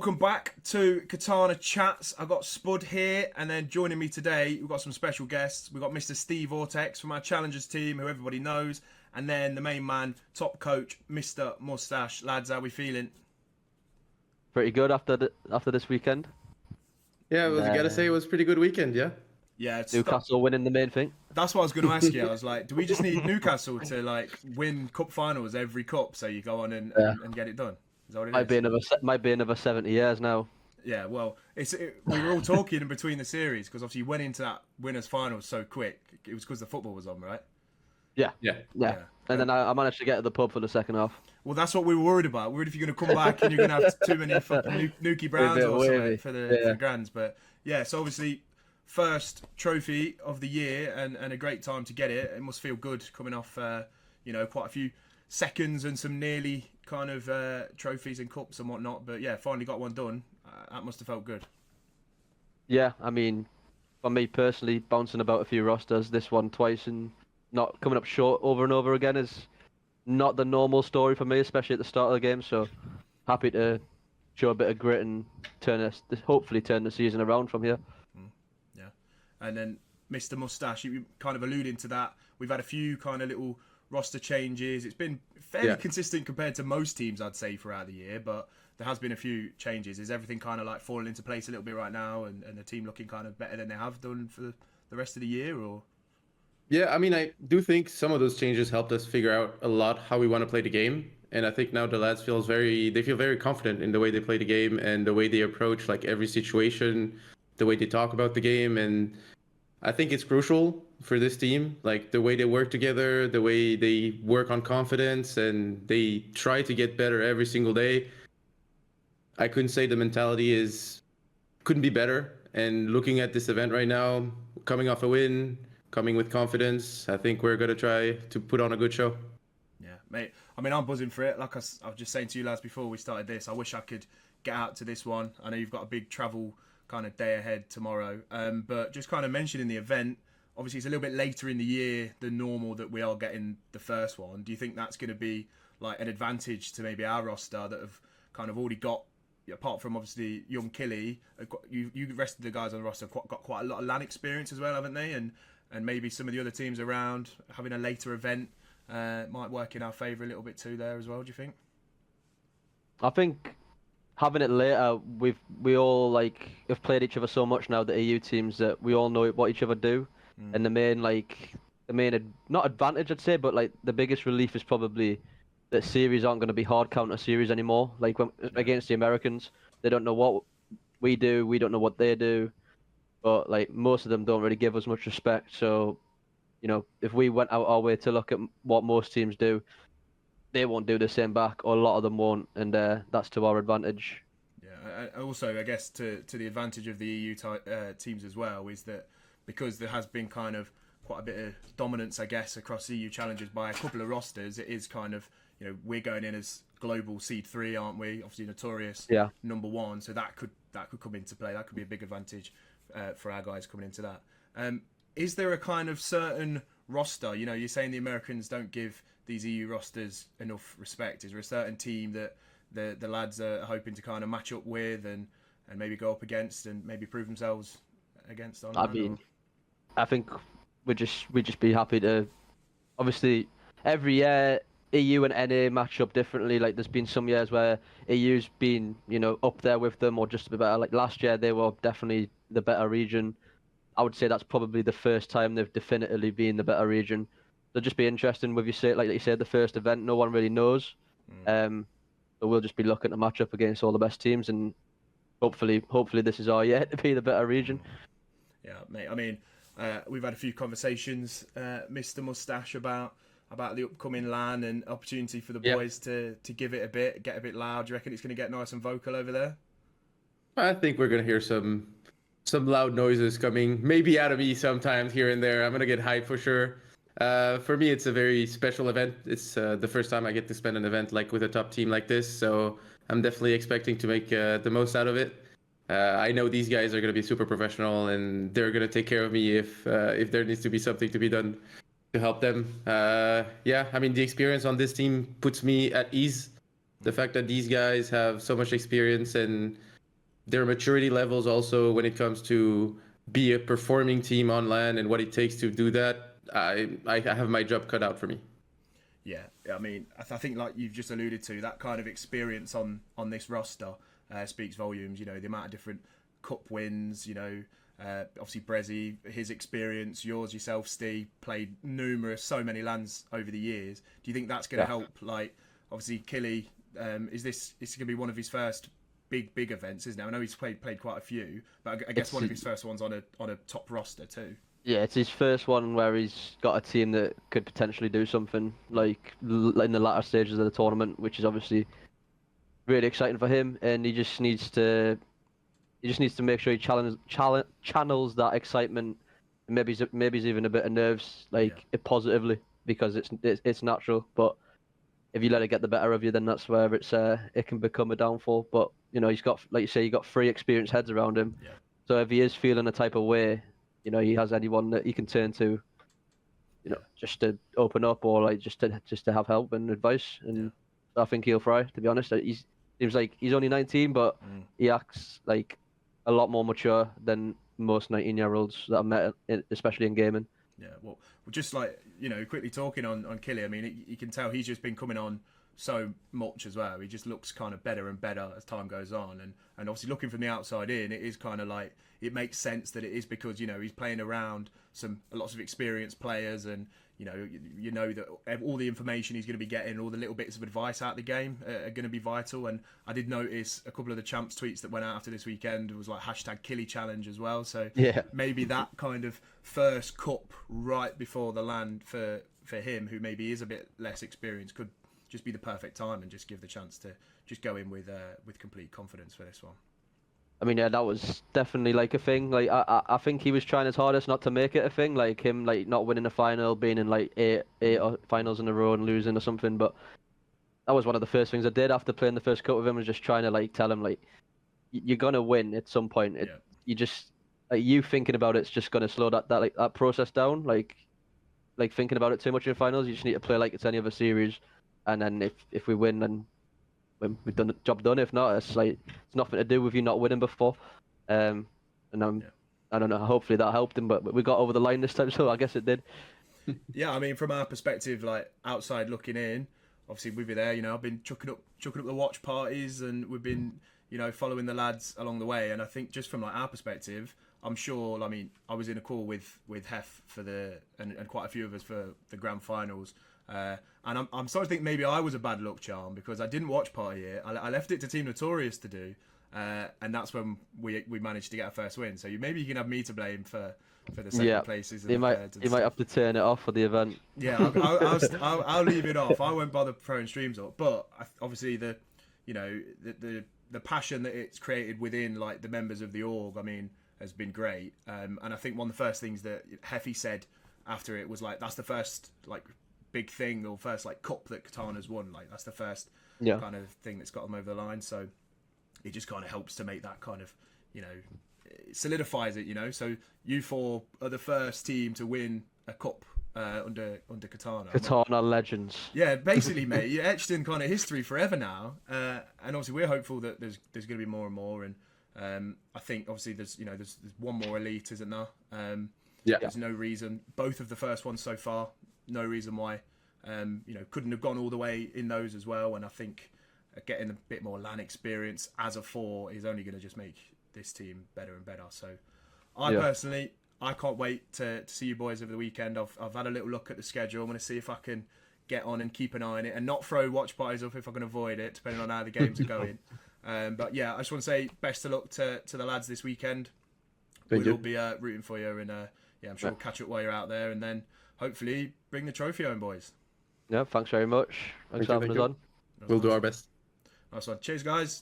welcome back to Katana Chats. I've got Spud here, and then joining me today, we've got some special guests. We've got Mr SteVortex from our Challengers team, who everybody knows, and then the main man, top coach, Mr Moustache. Lads, how we feeling? Pretty good after this weekend. Yeah, I gotta say it was a pretty good weekend, yeah? Yeah, it's Newcastle winning the main thing. That's what I was going to ask you. I was like, do we just need Newcastle to like win cup finals every cup so you go on and get it done? Is that what it Might be another 70 years now. Yeah, well, we were all talking in between the series because obviously you went into that winners' final so quick. It was because the football was on, right? Yeah. Yeah. And then I managed to get to the pub for the second half. Well, that's what we were worried about. Worried if you're going to come back and you're going to have too many fucking Nuki Browns or something for the Grands. But yeah, so obviously first trophy of the year and a great time to get it. It must feel good coming off, quite a few seconds and some nearly kind of trophies and cups and whatnot. But yeah, finally got one done. That must have felt good. Yeah, I mean, for me personally, bouncing about a few rosters, this one twice and not coming up short over and over again is not the normal story for me, especially at the start of the game. So happy to show a bit of grit and hopefully turn the season around from here. Yeah, and then Mr Moustache, you kind of alluding to that. We've had a few kind of little roster changes. It's been fairly consistent compared to most teams, I'd say, throughout the year, but there has been a few changes. Is everything kind of like falling into place a little bit right now and the team looking kind of better than they have done for the rest of the year, or? Yeah, I mean, I do think some of those changes helped us figure out a lot how we want to play the game. And I think now the lads feel very confident in the way they play the game and the way they approach like every situation, the way they talk about the game. And I think it's crucial for this team, like the way they work together, the way they work on confidence, and they try to get better every single day. I couldn't say the mentality couldn't be better. And looking at this event right now, coming off a win, coming with confidence, I think we're going to try to put on a good show. Yeah, mate. I mean, I'm buzzing for it. Like I was just saying to you lads before we started this, I wish I could get out to this one. I know you've got a big travel kind of day ahead tomorrow. But just kind of mentioning the event, obviously it's a little bit later in the year than normal that we are getting the first one. Do you think that's going to be like an advantage to maybe our roster that have kind of already got, apart from obviously young Killy, you rest of the guys on the roster have got quite a lot of LAN experience as well, haven't they? And maybe some of the other teams around having a later event might work in our favour a little bit too there as well, do you think? I think having it later, we all like have played each other so much now, the EU teams, that we all know what each other do. And the main not advantage I'd say, but like the biggest relief is probably that series aren't going to be hard counter series anymore. Like against the Americans, they don't know what we do, we don't know what they do. But like most of them don't really give us much respect. So, if we went out our way to look at what most teams do, they won't do the same back, or a lot of them won't, and that's to our advantage. Yeah. Also, I guess to the advantage of the EU teams as well is that because there has been kind of quite a bit of dominance, I guess, across EU Challengers by a couple of rosters, it is kind of we're going in as global seed 3, aren't we? Obviously notorious number 1, so that could come into play. That could be a big advantage for our guys coming into that. Is there a kind of certain roster? You're saying the Americans don't give these EU rosters enough respect. Is there a certain team that the lads are hoping to kind of match up with and maybe go up against and maybe prove themselves against? I think we'd just be happy to. Obviously, every year EU and NA match up differently. Like there's been some years where EU's been up there with them or just a bit better. Like last year they were definitely the better region. I would say that's probably the first time they've definitively been the better region. It'll just be interesting with like you said, the first event, no one really knows. So we'll just be looking to match up against all the best teams, and hopefully this is our year to be the better region. Yeah, mate. I mean, we've had a few conversations, Mr Moustache, about the upcoming LAN and opportunity for the boys to give it get a bit loud. Do you reckon it's going to get nice and vocal over there? I think we're going to hear some loud noises coming, maybe out of me sometimes here and there. I'm going to get hyped for sure. For me, it's a very special event. It's the first time I get to spend an event like with a top team like this, so I'm definitely expecting to make the most out of it. I know these guys are going to be super professional, and they're going to take care of me if there needs to be something to be done to help them. I mean, the experience on this team puts me at ease. The fact that these guys have so much experience and their maturity levels also when it comes to be a performing team on LAN and what it takes to do that, I have my job cut out for me. Yeah, I mean, I think like you've just alluded to, that kind of experience on this roster speaks volumes. You know, the amount of different cup wins. You know, obviously Brezzy, his experience, yours yourself, Steve, played so many LANs over the years. Do you think that's going to help? Like, obviously, Killy, is going to be one of his first big events, isn't it? I know he's played quite a few, but I guess one of his first ones on a top roster too. Yeah, it's his first one where he's got a team that could potentially do something like in the latter stages of the tournament, which is obviously really exciting for him. And he just needs to make sure he channels that excitement, and maybe he's even a bit of nerves, like positively, because it's natural. But if you let it get the better of you, then that's where it can become a downfall. But you know, he's got, like you say, he got 3 experienced heads around him. Yeah. So if he is feeling a type of way, you know, he has anyone that he can turn to, you know, just to open up or like just to have help and advice. And I think he'll fry. To be honest, he seems like he's only 19, but he acts like a lot more mature than most 19-year-olds that I've met, especially in gaming. Yeah, well, just like, you know, quickly talking on Killy, I mean, you can tell he's just been coming on so much as well. He just looks kind of better and better as time goes on, and obviously looking from the outside in, it is kind of like, it makes sense that it is because, you know, he's playing around lots of experienced players, and you know that all the information he's going to be getting, all the little bits of advice out the game are going to be vital. And I did notice a couple of the champs tweets that went out after this weekend was like #Killy challenge as well. So maybe that kind of first cup right before the LAN for him, who maybe is a bit less experienced, could just be the perfect time and just give the chance to just go in with complete confidence for this one. I mean, yeah, that was definitely like a thing. Like, I think he was trying his hardest not to make it a thing. Like him, like not winning a final, being in like eight finals in a row and losing or something. But that was one of the first things I did after playing the first cup with him. Was just trying to like tell him like, you're gonna win at some point. You just like, you thinking about it's just gonna slow that process down. Like thinking about it too much in finals. You just need to play like it's any other series, and then if we win, then we've done the job done. If not, it's nothing to do with you not winning before. And I don't know. Hopefully that helped him, but we got over the line this time, so I guess it did. Yeah, I mean, from our perspective, like outside looking in, obviously we were there. You know, I've been chucking up the watch parties, and we've been, you know, following the lads along the way. And I think just from like our perspective, I'm sure. I mean, I was in a call with Hef for and quite a few of us for the grand finals. And I'm starting to think maybe I was a bad luck charm because I didn't watch Party Year. I left it to Team Notorious to do, and that's when we managed to get our first win. So maybe you can have me to blame for the second places. You might have to turn it off for the event. Yeah, I'll leave it off. I won't bother throwing streams up. But obviously the passion that it's created within like the members of the org, I mean, has been great. And I think one of the first things that Heffy said after it was like, that's the first like big thing or first like cup that Katana's won. Like that's the first kind of thing that's got them over the line. So it just kind of helps to make that kind of, you know, it solidifies it, you know. So you four are the first team to win a cup under Katana. Katana legends. Yeah, basically, mate. You're etched in kind of history forever now. And obviously we're hopeful that there's going to be more and more. And I think obviously there's one more elite, isn't there? There's no reason. Both of the first ones so far, no reason why couldn't have gone all the way in those as well. And I think getting a bit more LAN experience as a 4 is only going to just make this team better and better. So personally, I can't wait to see you boys over the weekend. I've had a little look at the schedule. I'm going to see if I can get on and keep an eye on it and not throw watch parties up if I can avoid it, depending on how the games are going. But yeah, I just want to say best of luck to the lads this weekend. We'll be rooting for you, and I'm sure we'll catch up while you're out there, and then hopefully bring the trophy home, boys. Yeah, thanks very much. Thanks for having us on. We'll do our best. Nice one. Cheers, guys.